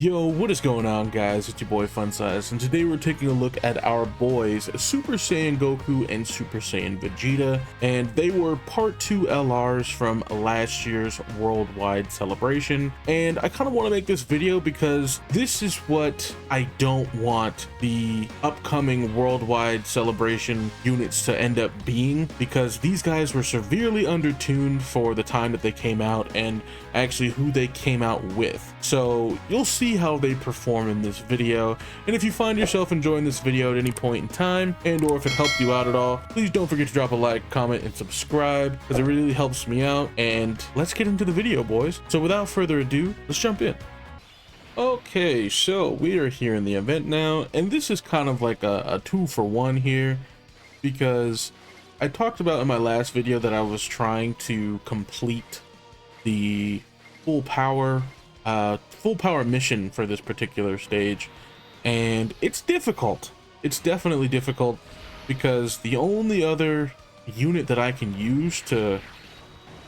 Yo, what is going on, guys? It's your boy Funsize, and today we're taking a look at our boys Super Saiyan Goku and Super Saiyan Vegeta, and they were part 2 LRs from last year's worldwide celebration. And I kind of want to make this video because this is what I don't want the upcoming worldwide celebration units to end up being, because these guys were severely undertuned for the time that they came out and actually who they came out with. So you'll see how they perform in this video, and if you find yourself enjoying this video at any point in time, and or if it helped you out at all, please don't forget to drop a like, comment, and subscribe, because it really helps me out. And let's get into the video, boys. So without further ado, let's jump in. Okay, so we are here in the event now, and this is kind of like a 2-for-1 here, because I talked about in my last video that I was trying to complete the full power mission for this particular stage, and it's difficult. It's definitely difficult, because the only other unit that I can use to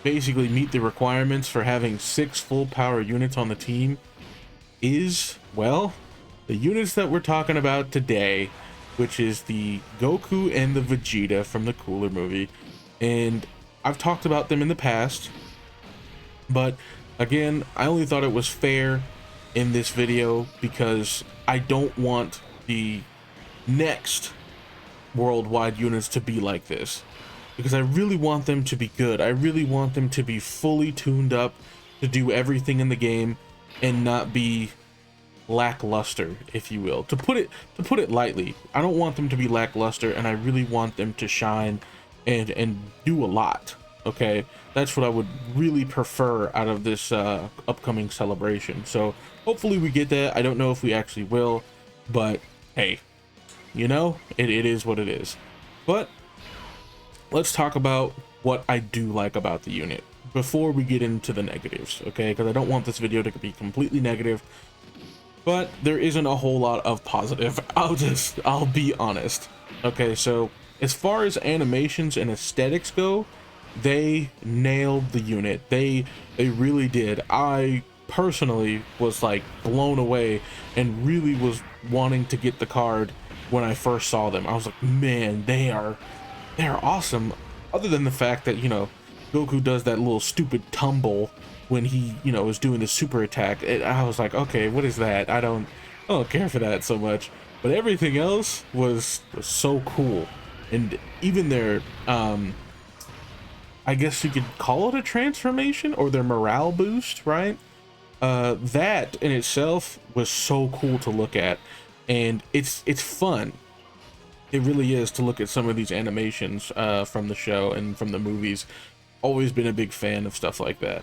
basically meet the requirements for having 6 full power units on the team is, well, the units that we're talking about today, which is the Goku and the Vegeta from the Cooler movie. And I've talked about them in the past, but again, I only thought it was fair in this video because I don't want the next worldwide units to be like this, because I really want them to be good. I really want them to be fully tuned up to do everything in the game and not be lackluster, if you will. To put it lightly, I don't want them to be lackluster, and I really want them to shine and do a lot. Okay, that's what I would really prefer out of this upcoming celebration. So hopefully we get that. I don't know if we actually will, but hey, you know, it is what it is. But let's talk about what I do like about the unit before we get into the negatives, okay? Because I don't want this video to be completely negative, but there isn't a whole lot of positive. I'll be honest. Okay, so as far as animations and aesthetics go, they nailed the unit. They really did. I personally was like blown away and really was wanting to get the card when I first saw them. I was like, man, they're awesome. Other than the fact that, you know, Goku does that little stupid tumble when he, you know, is doing the super attack. I was like, okay, what is that? I don't care for that so much. But everything else was so cool. And even their I guess you could call it a transformation, or their morale boost, right? That in itself was so cool to look at, and it's fun. It really is to look at some of these animations from the show and from the movies. Always been a big fan of stuff like that.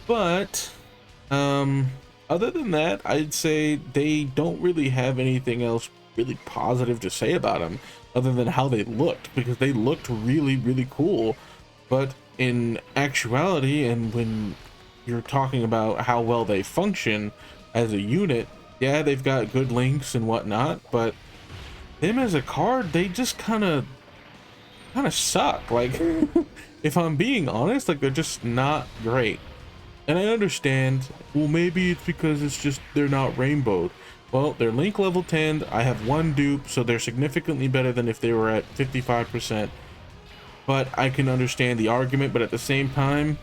But other than that, I'd say they don't really have anything else really positive to say about them other than how they looked, because they looked really cool. But in actuality, and when you're talking about how well they function as a unit, yeah, they've got good links and whatnot, but them as a card, they just kind of suck. Like, if I'm being honest, like, they're just not great. And I understand, well, maybe it's because it's just they're not rainbowed. Well, they're link level 10. I have 1 dupe, so they're significantly better than if they were at 55%. But I can understand the argument, but at the same time,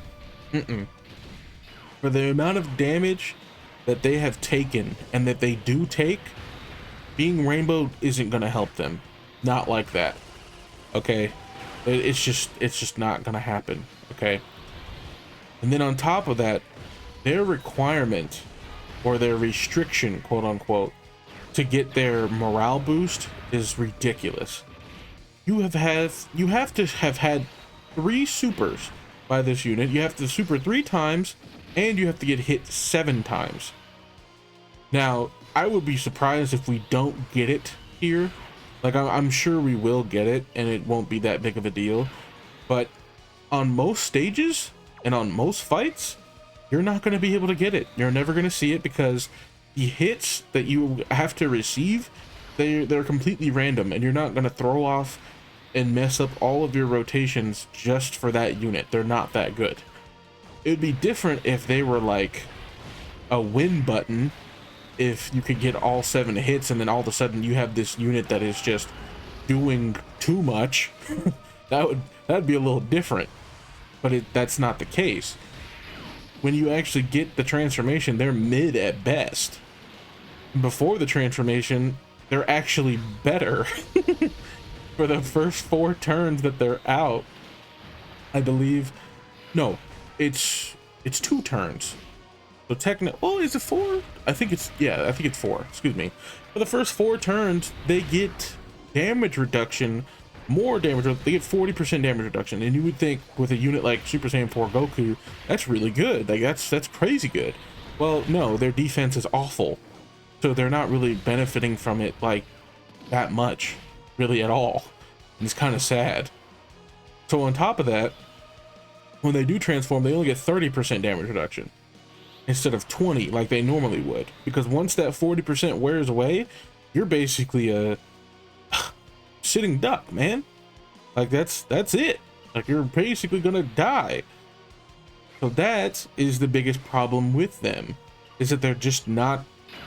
for the amount of damage that they have taken and that they do take, being rainbowed isn't going to help them. Not like that. Okay? It's just not going to happen. Okay? And then on top of that, their requirement, or their restriction, quote unquote, to get their morale boost is ridiculous. You have to have had 3 supers by this unit. You have to super 3 times, and you have to get hit 7 times. Now, I would be surprised if we don't get it here. Like, I'm sure we will get it, and it won't be that big of a deal. But on most stages and on most fights, you're not going to be able to get it. You're never going to see it, because the hits that you have to receive, they're completely random, and you're not going to throw off and mess up all of your rotations just for that unit. They're not that good. It would be different if they were like a win button if you could get all 7 hits and then all of a sudden you have this unit that is just doing too much. That'd be a little different, but that's not the case. When you actually get the transformation, they're mid at best. Before the transformation, they're actually better. For the first 4 turns that they're out, I believe. No, it's 2 turns. So technically, oh, is it 4? I think it's 4. Excuse me. For the first 4 turns, they get damage reduction, more damage. They get 40% damage reduction, and you would think with a unit like Super Saiyan 4 Goku, that's really good. Like that's crazy good. Well, no, their defense is awful, so they're not really benefiting from it like that much, really at all. And it's kind of sad. So on top of that, when they do transform, they only get 30% damage reduction instead of 20 like they normally would, because once that 40% wears away, you're basically a sitting duck, man. Like that's it. Like you're basically gonna die. So that is the biggest problem with them, is that they're just not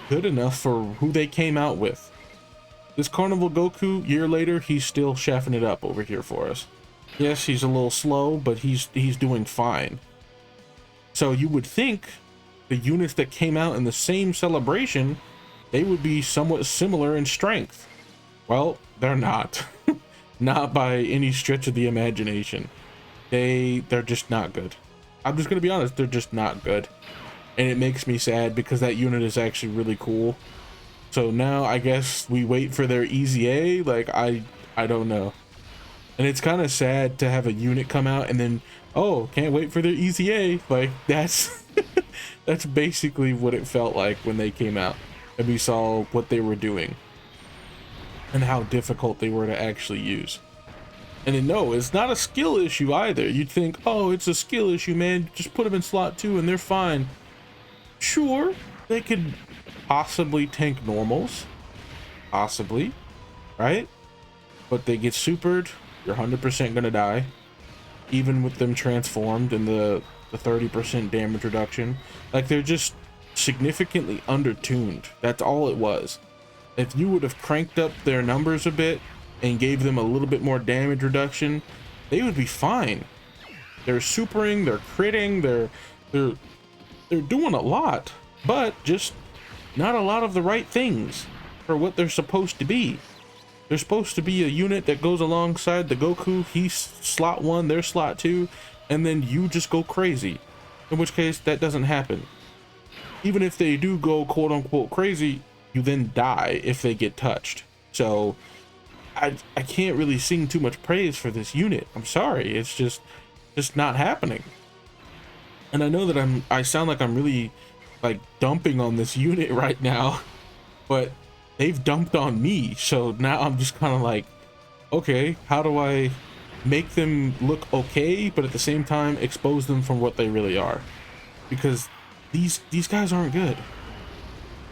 good enough for who they came out with. This Carnival Goku, year later, he's still chefing it up over here for us. Yes, he's a little slow, but he's doing fine. So you would think the units that came out in the same celebration, they would be somewhat similar in strength. Well, they're not. Not by any stretch of the imagination. They're just not good. I'm just gonna be honest, they're just not good. And it makes me sad because that unit is actually really cool. So now I guess we wait for their easy A. Like I don't know. And it's kind of sad to have a unit come out and then, oh, can't wait for their easy A. Like that's that's basically what it felt like when they came out and we saw what they were doing and how difficult they were to actually use. And then no, it's not a skill issue either. You'd think, oh, it's a skill issue, man, just put them in slot 2 and they're fine. Sure, they could possibly tank normals, possibly, right? But they get supered, you're 100% gonna die, even with them transformed and the 30% damage reduction. Like they're just significantly undertuned. That's all it was. If you would have cranked up their numbers a bit and gave them a little bit more damage reduction, they would be fine. They're supering, they're critting, they're doing a lot, but just not a lot of the right things for what they're supposed to be. They're supposed to be a unit that goes alongside the Goku. He's slot 1, they're slot 2, and then you just go crazy. In which case, that doesn't happen. Even if they do go quote-unquote crazy, you then die if they get touched. So I can't really sing too much praise for this unit. I'm sorry, it's just not happening. And I know that I sound like I'm really like dumping on this unit right now, but they've dumped on me. So now I'm just kind of like, okay, how do I make them look okay, but at the same time expose them from what they really are? Because these guys aren't good.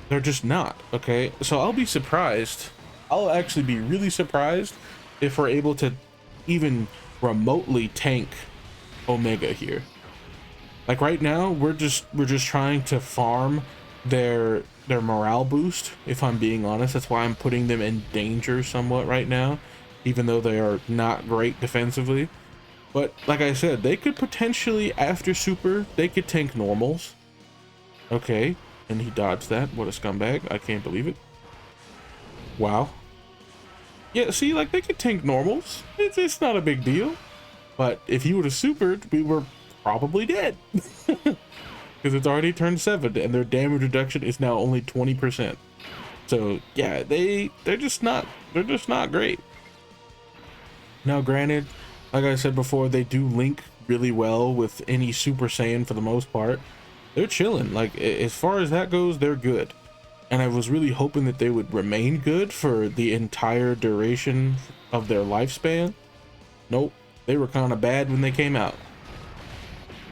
They're just not. Okay, so I'll be surprised. I'll actually be really surprised if we're able to even remotely tank Omega here. Like right now, we're just trying to farm their morale boost, if I'm being honest. That's why I'm putting them in danger somewhat right now, even though they are not great defensively. But like I said, they could potentially, after super, they could tank normals. Okay, and he dodged that. What a scumbag. I can't believe it. Wow. Yeah, see, like they could tank normals. It's not a big deal. But if he would have supered, we were probably dead. Because it's already turned 7 and their damage reduction is now only 20%. So yeah, they're just not great. Now granted, like I said before, they do link really well with any Super Saiyan for the most part. They're chilling. Like as far as that goes, they're good. And I was really hoping that they would remain good for the entire duration of their lifespan. Nope, they were kind of bad when they came out.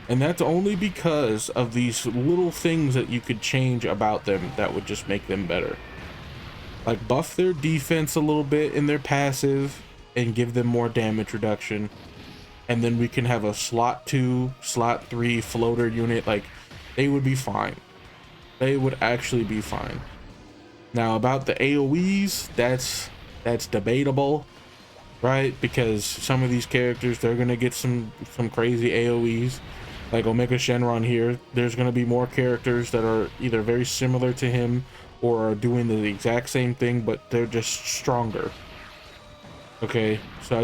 And that's only because of these little things that you could change about them that would just make them better. Like buff their defense a little bit in their passive and give them more damage reduction. And then we can have a slot 2, slot 3 floater unit. Like they would be fine. They would actually be fine. Now about the AoEs, that's debatable, right? Because some of these characters, they're gonna get some crazy AoEs. Like Omega Shenron here, there's gonna be more characters that are either very similar to him or are doing the exact same thing, but they're just stronger. Okay, so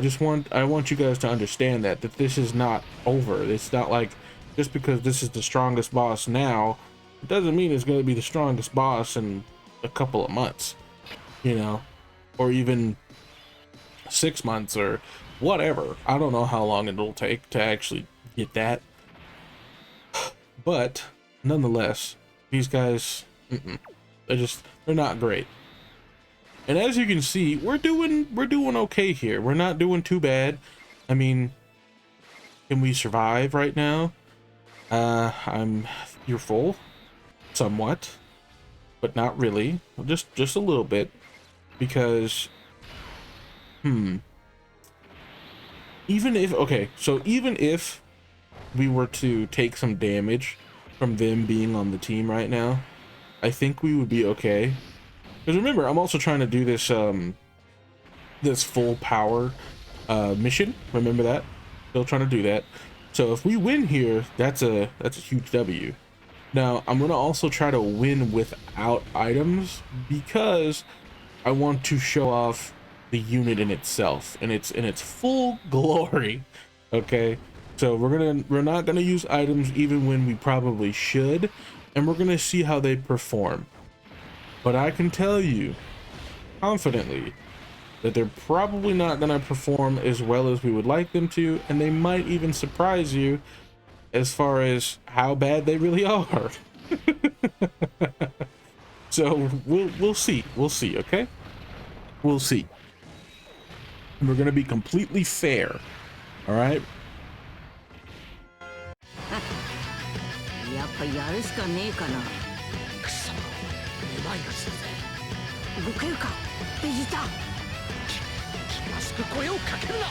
I want you guys to understand that this is not over. It's not like just because this is the strongest boss now, it doesn't mean it's going to be the strongest boss in a couple of months, you know, or even 6 months or whatever. I don't know how long it'll take to actually get that, but nonetheless, these guys, they're not great. And as you can see, we're doing okay here. We're not doing too bad. I mean, can we survive right now? I'm fearful, somewhat, but not really. Just a little bit, because even if even if we were to take some damage from them being on the team right now, I think we would be okay. Because remember, I'm also trying to do this this full power mission. Remember that? Still trying to do that. So if we win here, that's a huge W. Now I'm gonna also try to win without items, because I want to show off the unit in itself and in its full glory. Okay, so we're not gonna use items even when we probably should, and we're gonna see how they perform. But I can tell you confidently that they're probably not going to perform as well as we would like them to, and they might even surprise you as far as how bad they really are. So we'll see. We'll see, okay? We'll see. We're going to be completely fair. All right? やっぱやるしかねえかな。動けるか、ベジータ。気まずく声をかけるな。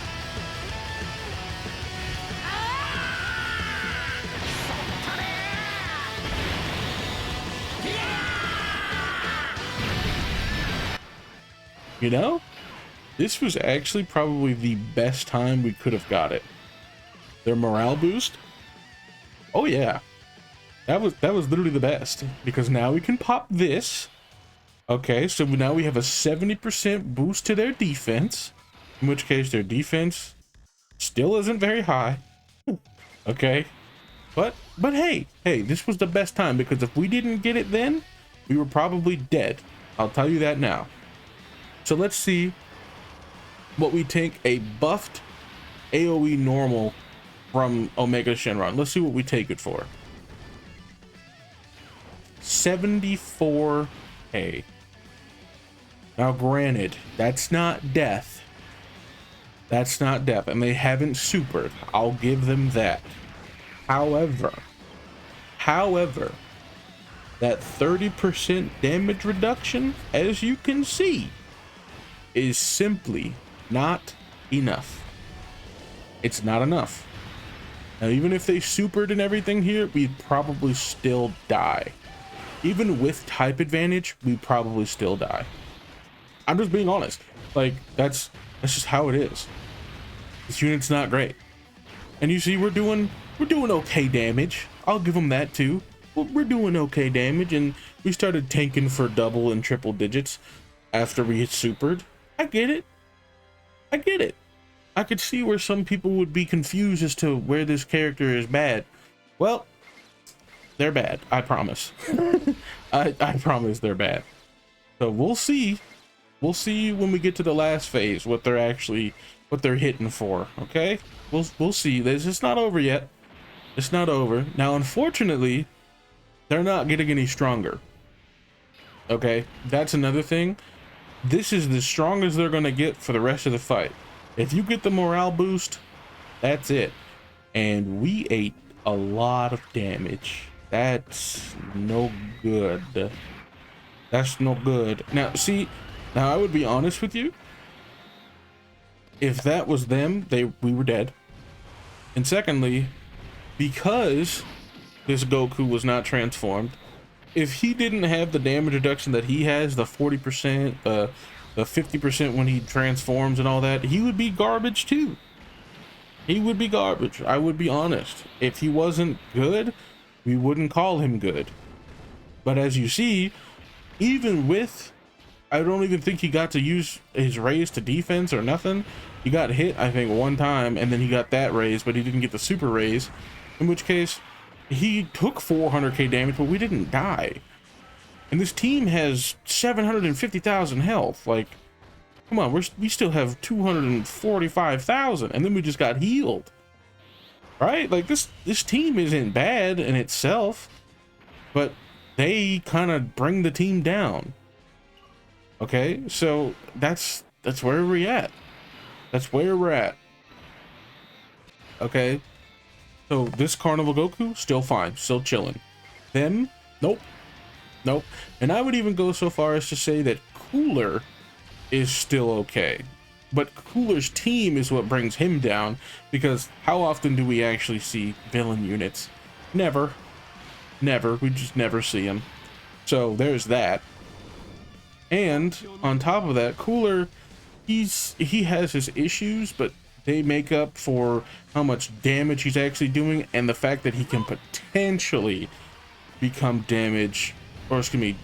You know, this was actually probably the best time we could have got it. Their morale boost. Oh yeah, that was literally the best, because now we can pop this. Okay, so now we have a 70% boost to their defense, in which case their defense still isn't very high. Okay, but hey, this was the best time, because if we didn't get it then, we were probably dead. I'll tell you that now. So let's see what we take a buffed AoE normal from Omega Shenron. Let's see what we take it for. 74k. Now granted, that's not death. That's not death, and they haven't supered. I'll give them that. However, that 30% damage reduction, as you can see, is simply not enough. It's not enough. Now, even if they supered and everything here, we'd probably still die. Even with type advantage, we'd probably still die. I'm just being honest. Like, that's just how it is. This unit's not great. And you see, we're doing okay damage. I'll give them that too. We're doing okay damage, and we started tanking for double and triple digits after we hit supered. I get it. I could see where some people would be confused as to where this character is bad. Well, they're bad. I promise. I promise they're bad. So we'll see. We'll see when we get to the last phase what they're hitting for. Okay, we'll see. It's not over yet. It's not over. Now, unfortunately, they're not getting any stronger. Okay, that's another thing. This is the strongest they're gonna get for the rest of the fight. If you get the morale boost, that's it. And we ate a lot of damage. That's no good. That's no good. Now, see, now I would be honest with you. If that was them, we were dead. And secondly, because this Goku was not transformed, if he didn't have the damage reduction that he has, the 40%, the 50% when he transforms and all that, he would be garbage too. He would be garbage. I would be honest. If he wasn't good, we wouldn't call him good. But as you see, even with, I don't even think he got to use his raise to defense or nothing. He got hit, I think, one time, and then he got that raise, but he didn't get the super raise, in which case he took 400k damage, but we didn't die. And this team has 750,000 health. Like, come on, we still have 245,000, and then we just got healed, right? Like, this team isn't bad in itself, but they kind of bring the team down. Okay, so that's where we're at. That's where we're at. Okay, so this Carnival Goku, still fine, still chilling. Them, nope. And I would even go so far as to say that Cooler is still okay, but Cooler's team is what brings him down, because how often do we actually see villain units? Never. We just never see them. So there's that. And on top of that, Cooler, he has his issues, but they make up for how much damage he's actually doing, and the fact that he can potentially become defensively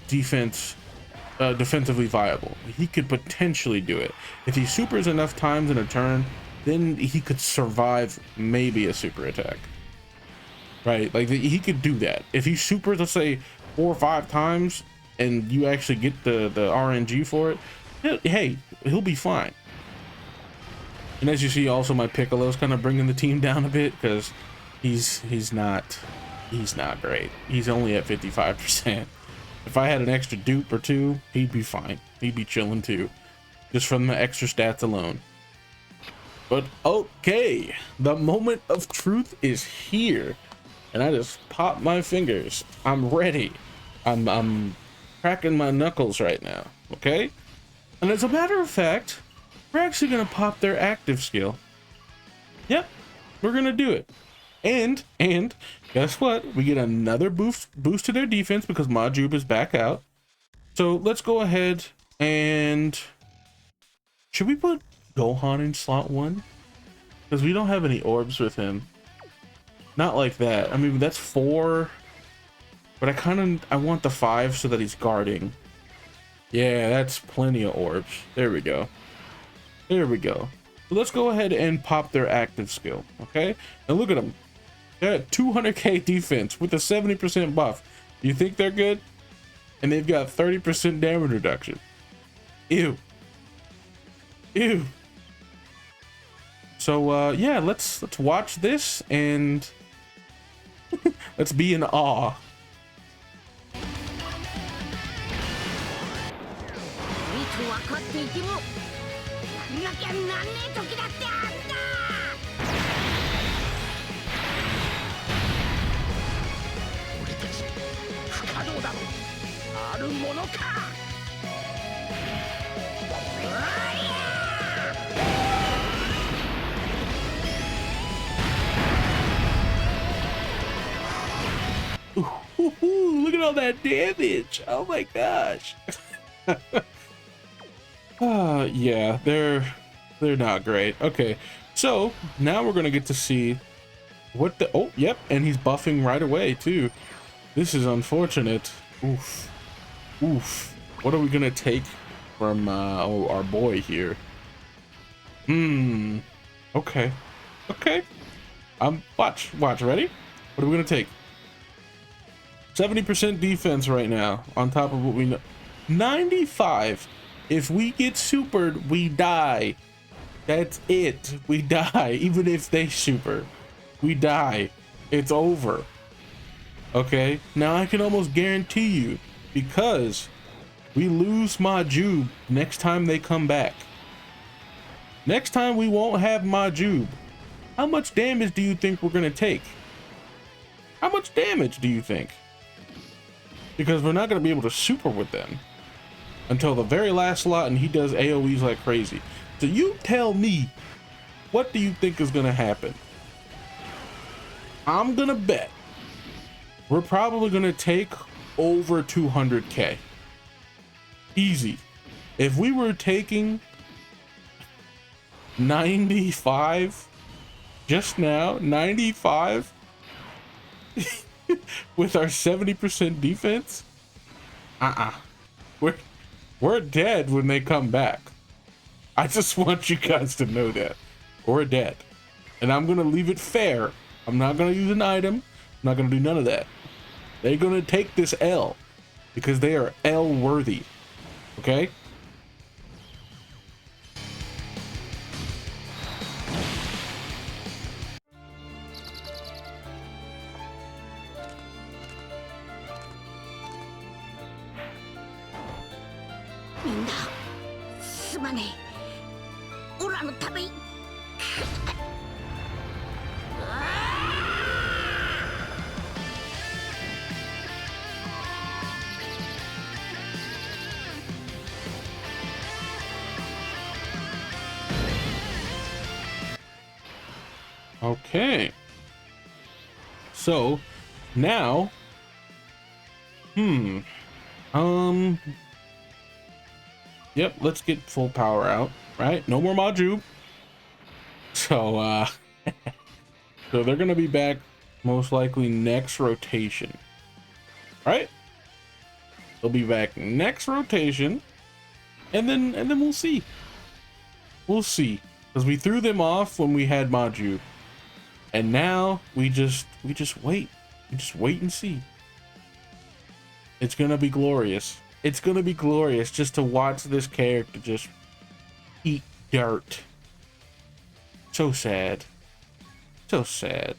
viable. He could potentially do it. If he supers enough times in a turn, then he could survive maybe a super attack. Right? Like, he could do that. If he supers, let's say, 4 or 5 times, and you actually get the RNG for it, hey, he'll be fine. And as you see, also my Piccolo's kind of bringing the team down a bit, because he's not great. He's only at 55%. If I had an extra dupe or two, he'd be fine. He'd be chilling too, just from the extra stats alone. But okay, the moment of truth is here, and I just popped my fingers. I'm ready. I'm cracking my knuckles right now. Okay, and as a matter of fact, we're actually gonna pop their active skill. Yep, we're gonna do it. And guess what? We get another boost to their defense because Majub is back out. So let's go ahead and, should we put Gohan in slot 1? Because we don't have any orbs with him. Not like that. I mean, that's 4, but I want the 5 so that he's guarding. Yeah, that's plenty of orbs. There we go. So let's go ahead and pop their active skill. Okay, and look at them. They're at 200k defense with a 70% buff. Do you think they're good? And they've got 30% damage reduction. Ew. So yeah, let's watch this and let's be in awe. Ooh, look at all that damage. Oh my gosh. Yeah, they're not great. Okay, so now we're gonna get to see what the, oh yep, and he's buffing right away too. This is unfortunate. Oof. What are we gonna take from our boy here? Okay. Watch, ready? What are we gonna take? 70% defense right now, on top of what we know. 95. If we get supered, we die. That's it. We die. Even if they super, we die. It's over. Okay, now I can almost guarantee you, because we lose Majub next time they come back. Next time we won't have Majub. How much damage do you think we're gonna take? How much damage do you think? Because we're not gonna be able to super with them until the very last slot, and he does AoEs like crazy. So you tell me, what do you think is gonna happen? I'm gonna bet we're probably gonna take over 200k. Easy. If we were taking 95 just now, 95 with our 70% defense, we're dead when they come back. I just want you guys to know that we're dead, and I'm gonna leave it fair. I'm not gonna use an item. I'm not gonna do none of that. They're gonna take this L because they are L worthy. Okay. Okay. So now, yep, let's get full power out, right? No more Maju. So, so they're gonna be back most likely next rotation, right? They'll be back next rotation, and then we'll see. We'll see, because we threw them off when we had Maju, and now we just wait. We just wait and see. It's gonna be glorious. It's gonna be glorious just to watch this character just eat dirt. So sad. So sad.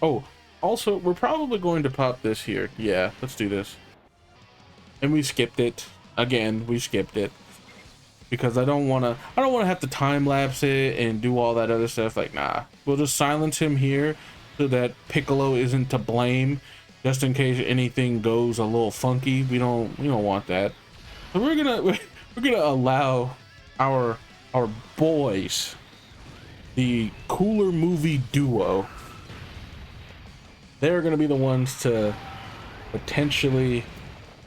Oh, also, we're probably going to pop this here. Yeah, let's do this. And we skipped it. Again, we skipped it. Because I don't want to have to time lapse it and do all that other stuff. Like, nah. We'll just silence him here so that Piccolo isn't to blame, just in case anything goes a little funky. We don't want that. So we're gonna allow our boys, the Cooler Movie duo, they're gonna be the ones to potentially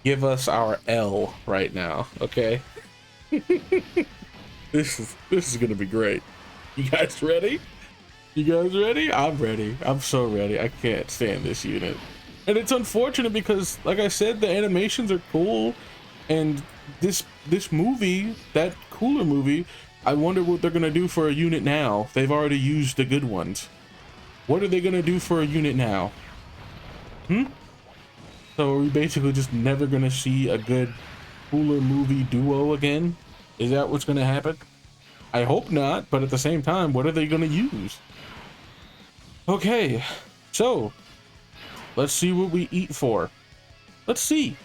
give us our L right now. Okay. This is gonna be great. You guys ready? You guys ready? I'm ready. I'm so ready. I can't stand this unit. And it's unfortunate because, like I said, the animations are cool, and this movie, that Cooler Movie, I wonder what they're gonna do for a unit now. They've already used the good ones. What are they gonna do for a unit now? So are we basically just never gonna see a good Cooler Movie duo again? Is that what's gonna happen? I hope not, but at the same time, what are they gonna use? Okay, so let's see what we eat for. Let's see.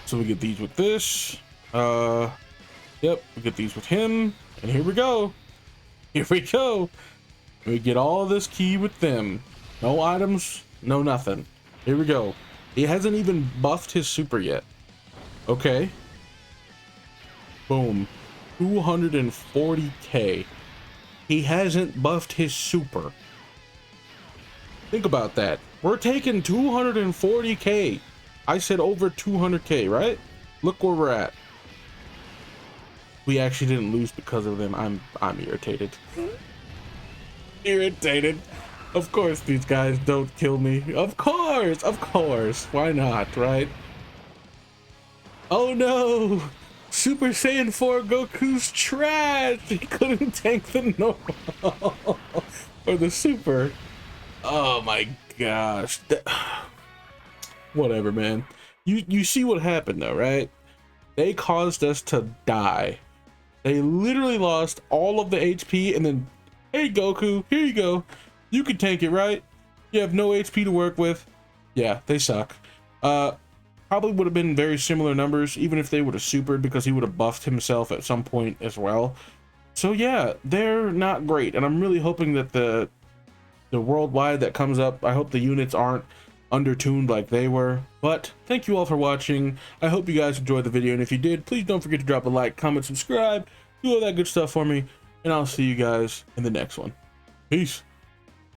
So we get these with this. Yep, we get these with him, and here we go. We get all this key with them. No items, no nothing. Here we go. He hasn't even buffed his super yet. Okay. Boom. 240k. He hasn't buffed his super. Think about that. We're taking 240k. I said over 200k, right? Look where we're at. We actually didn't lose because of them. I'm irritated. Irritated. Of course these guys don't kill me. Of course. Why not, right? Oh no! Super Saiyan 4 Goku's trash! He couldn't tank the normal or the super. Oh my gosh. Whatever, man. You see what happened though, right? They caused us to die. They literally lost all of the HP, and then, hey Goku, here you go. You can tank it, right? You have no HP to work with. Yeah, they suck. Probably would have been very similar numbers, even if they would have supered, because he would have buffed himself at some point as well. So yeah, they're not great, and I'm really hoping that the worldwide that comes up, I hope the units aren't undertuned like they were. But thank you all for watching. I hope you guys enjoyed the video, and if you did, please don't forget to drop a like, comment, subscribe, do all that good stuff for me, and I'll see you guys in the next one. Peace.